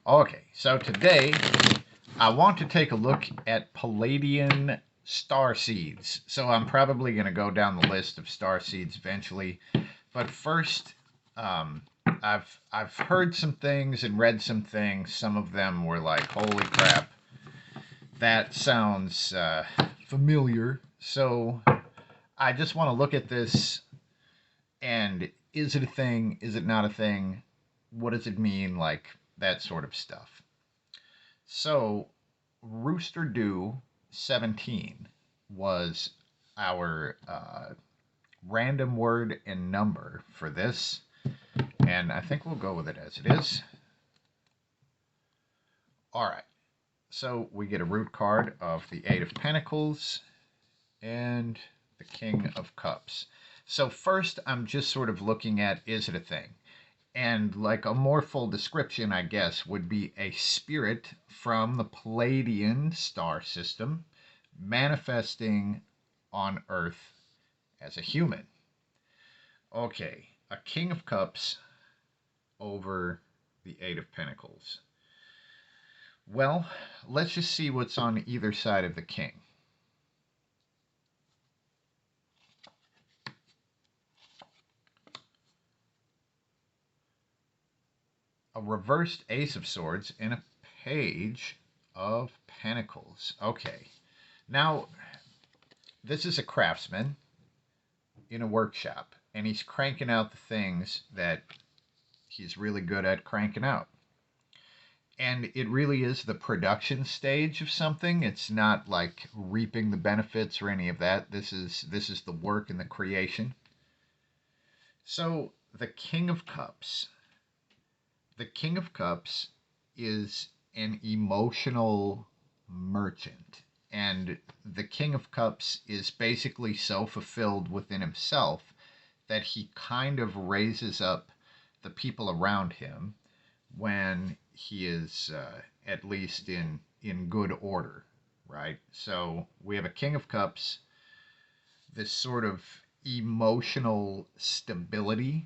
Okay, so today I want to take a look at Pleaidian star seeds. So I'm probably going to go down the list of star seeds eventually, but first, um, I've heard some things and read some things. Some of them were like, "Holy crap, that sounds familiar." So I just want to look at this and is it a thing? Is it not a thing? What does it mean? Like that sort of stuff. So, Rooster Dew 17 was our random word and number for this, and I think we'll go with it as it is. All right, so we get a root card of the Eight of Pentacles and the King of Cups. So, first, I'm just sort of looking at is it a thing? And like a more full description, I guess, would be a spirit from the Pleaidian star system manifesting on Earth as a human. Okay, a King of Cups over the Eight of Pentacles. Well, let's just see what's on either side of the King. A reversed Ace of Swords and a Page of Pentacles. Okay, now this is a craftsman in a workshop, and he's cranking out the things that he's really good at cranking out. And it really is the production stage of something. It's not like reaping the benefits or any of that. This is the work and the creation. So the King of Cups. The King of Cups is an emotional merchant. And the King of Cups is basically so fulfilled within himself that he kind of raises up the people around him when he is at least in good order, right? So we have a King of Cups, this sort of emotional stability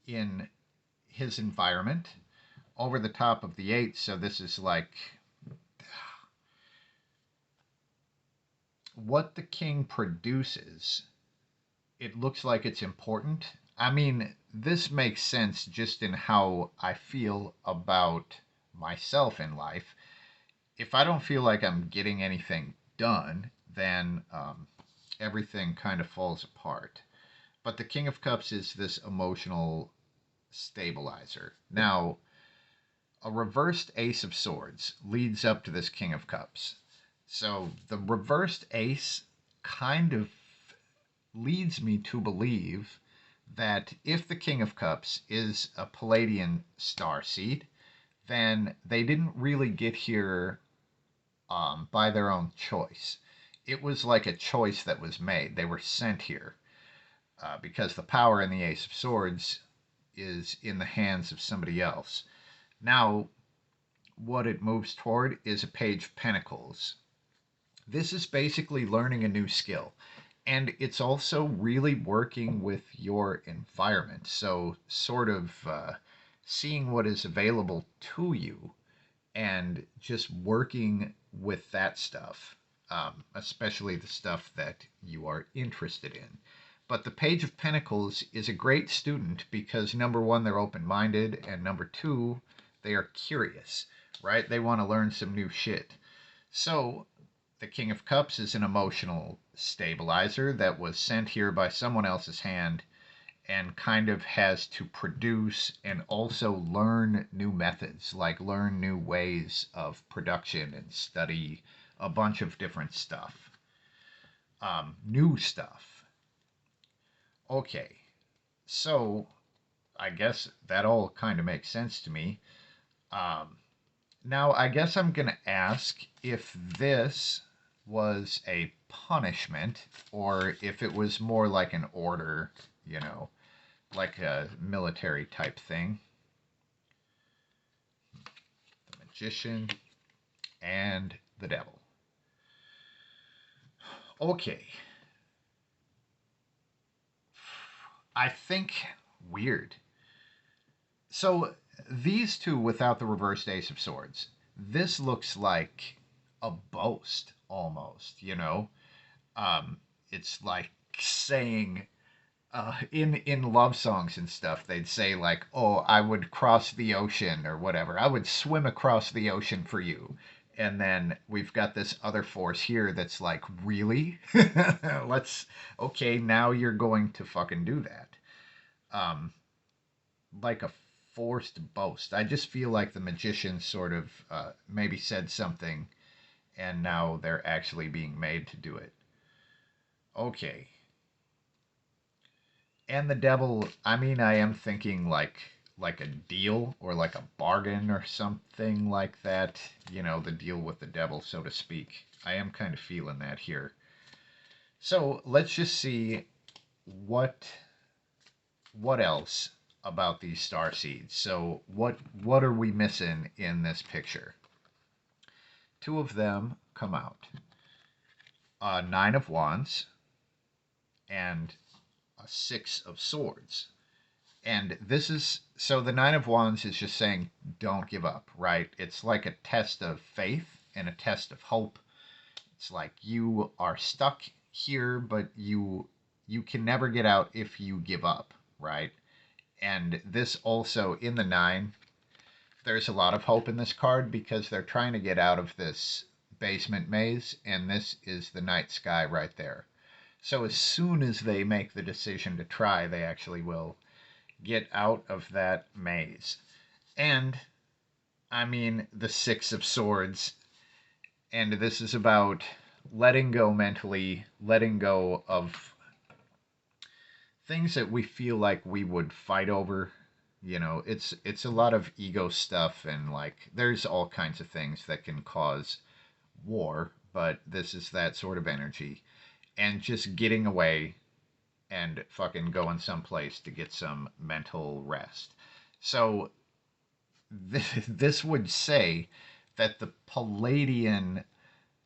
in his environment over the top of the eight. So this is like what the king produces. It looks like it's important. I mean, this makes sense just in how I feel about myself in life. If I don't feel like I'm getting anything done, then everything kind of falls apart. But the King of Cups is this emotional stabilizer. Now, a reversed Ace of Swords leads up to this King of Cups. So the reversed Ace kind of leads me to believe that if the King of Cups is a Pleaidian star seed, then they didn't really get here by their own choice. It was like a choice that was made. They were sent here because the power in the Ace of Swords is in the hands of somebody else. Now, what it moves toward is a Page of Pentacles. This is basically learning a new skill. And it's also really working with your environment. So, sort of seeing what is available to you and just working with that stuff, especially the stuff that you are interested in. But the Page of Pentacles is a great student because number one, they're open minded, and number two, they are curious, right? They want to learn some new shit. So, the King of Cups is an emotional stabilizer that was sent here by someone else's hand and kind of has to produce and also learn new methods, like learn new ways of production and study a bunch of different stuff. New stuff. Okay, so I guess that all kind of makes sense to me. Um, Now, I guess I'm going to ask if this was a punishment or if it was more like an order, you know, like a military type thing. The magician and the devil. Okay. I think weird. So these two without the reversed Ace of Swords, this looks like a boast almost, you know? Um, it's like saying, in love songs and stuff, they'd say like, "Oh, I would cross the ocean or whatever. I would swim across the ocean for you." And then we've got this other force here that's like, "Really? Let's okay, now you're going to fucking do that." Um, like a forced boast. I just feel like the magician sort of maybe said something and now they're actually being made to do it. Okay. And the devil, I mean, I am thinking like a deal or like a bargain or something like that. You know, the deal with the devil, so to speak. I am kind of feeling that here. So let's just see what what else about these star seeds. So what are we missing in this picture? Two of them come out. Nine of Wands and a Six of Swords. And this is so the Nine of Wands is just saying don't give up, right? It's like a test of faith and a test of hope. It's like you are stuck here, but you can never get out if you give up, right? And this also in the nine, there's a lot of hope in this card because they're trying to get out of this basement maze, and this is the night sky right there. So as soon as they make the decision to try, they actually will get out of that maze. And I mean, the Six of Swords, and this is about letting go mentally, letting go of things that we feel like we would fight over. You know, it's a lot of ego stuff, and like there's all kinds of things that can cause war, but this is that sort of energy. And just getting away and fucking going someplace to get some mental rest. So this would say that the Pleaidian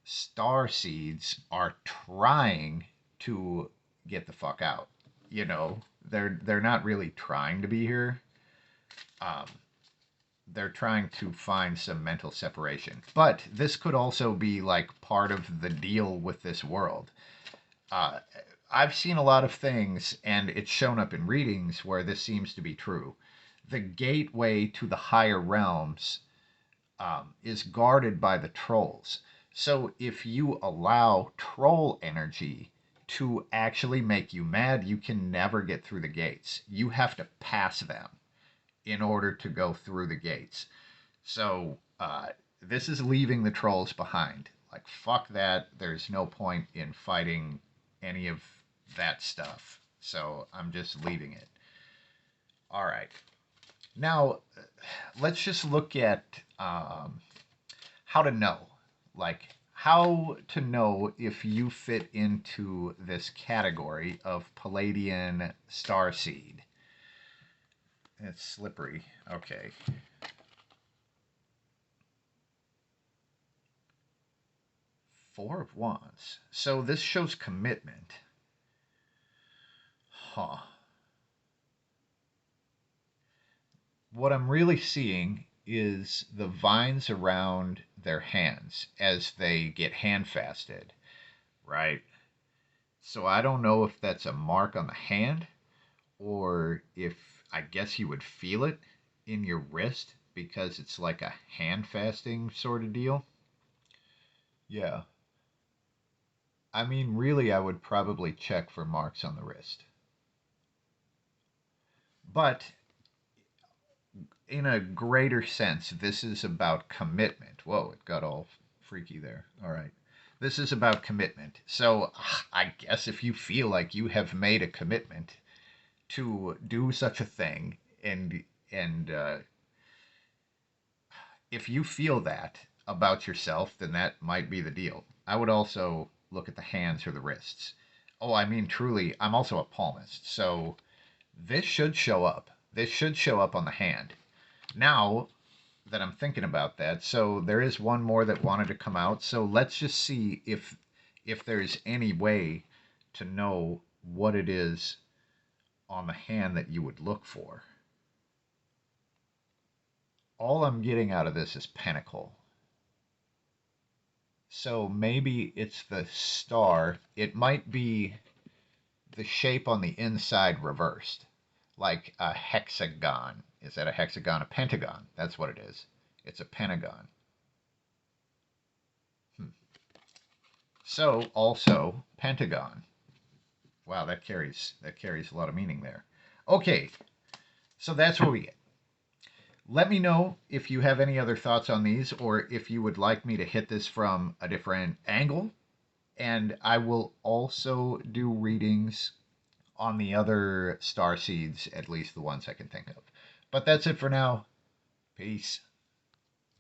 star seeds are trying to get the fuck out. You know, they're not really trying to be here. Um, they're trying to find some mental separation. But this could also be like part of the deal with this world. Uh, I've seen a lot of things, and it's shown up in readings where this seems to be true. The gateway to the higher realms is guarded by the trolls. So if you allow troll energy to actually make you mad, you can never get through the gates. You have to pass them in order to go through the gates. So this is leaving the trolls behind. Like, fuck that. There's no point in fighting any of that stuff. So I'm just leaving it. All right. Now, let's just look at how to know. Like, how to know if you fit into this category of Pleaidian starseed. It's slippery. Okay. Four of Wands. So this shows commitment. Huh. What I'm really seeing is the vines around their hands as they get handfasted, right? So I don't know if that's a mark on the hand or if I guess you would feel it in your wrist because it's like a hand fasting sort of deal. Yeah. I mean, really, I would probably check for marks on the wrist. But in a greater sense, this is about commitment. Whoa, it got all freaky there. All right. This is about commitment. So I guess if you feel like you have made a commitment to do such a thing, and if you feel that about yourself, then that might be the deal. I would also look at the hands or the wrists. Oh, I mean, truly, I'm also a palmist, so this should show up. This should show up on the hand. Now that I'm thinking about that, so there is one more that wanted to come out. So let's just see if there's any way to know what it is on the hand that you would look for. All I'm getting out of this is pentacle. So maybe it's the star. It might be the shape on the inside reversed, like a hexagon. Is that a hexagon? A pentagon. That's what it is. It's a pentagon. Hmm. So also pentagon. Wow, that carries a lot of meaning there. Okay, so that's what we get. Let me know if you have any other thoughts on these, or if you would like me to hit this from a different angle. And I will also do readings on the other star seeds, at least the ones I can think of. But that's it for now. Peace.